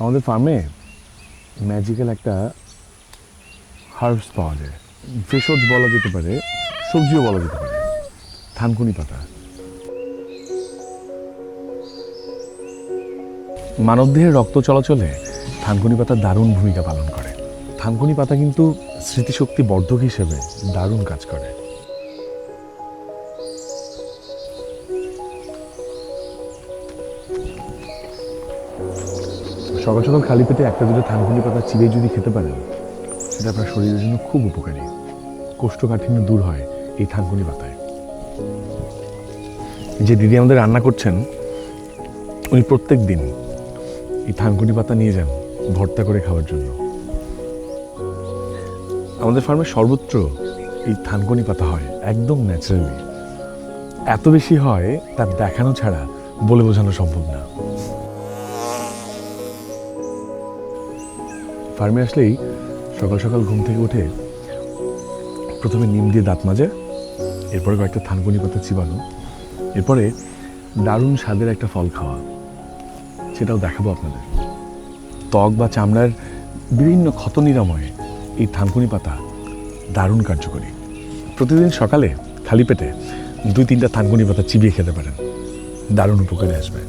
আমাদের ফার্মে ম্যাজিক্যাল একটা হার্বস পাওয়া যায়, ভেষজ বলা যেতে পারে, সবজিও বলা যেতে পারে, থানকুনি পাতা। মানবদেহের রক্ত চলাচলে থানকুনি পাতা দারুণ ভূমিকা পালন করে। থানকুনি পাতা কিন্তু স্মৃতিশক্তি বর্ধক হিসেবে দারুণ কাজ করে। সকাল সকাল খালি পেটে একটা দুটো থানকুনি পাতা চিবিয়ে যদি খেতে পারেন, সেটা আপনার শরীরের জন্য খুব উপকারী। কোষ্ঠকাঠিন্য দূর হয় এই থানকুনি পাতায়। যে দিদি আমাদের রান্না করছেন, উনি প্রত্যেক দিন এই থানকুনি পাতা নিয়ে যান ভর্তা করে খাওয়ার জন্য। আমাদের ফার্মে সর্বত্র এই থানকুনি পাতা হয় একদম ন্যাচারালি। এত বেশি হয় তার দেখানো ছাড়া বলে বোঝানো সম্ভব না। ফার্মে আসলেই সকাল সকাল ঘুম থেকে উঠে প্রথমে নিম দিয়ে দাঁত মাজা, এরপরে কয়েকটা থানকুনি পাতা চিবানো, এরপরে দারুণ স্বাদের একটা ফল খাওয়া, সেটাও দেখাবো আপনাদের। ত্বক বা চামড়ার বিভিন্ন ক্ষত নিরাময়ে এই থানকুনি পাতা দারুণ কার্যকরী। প্রতিদিন সকালে খালি পেটে 2-3টা থানকুনি পাতা চিবিয়ে খেতে পারেন, দারুণ উপকারে আসবে।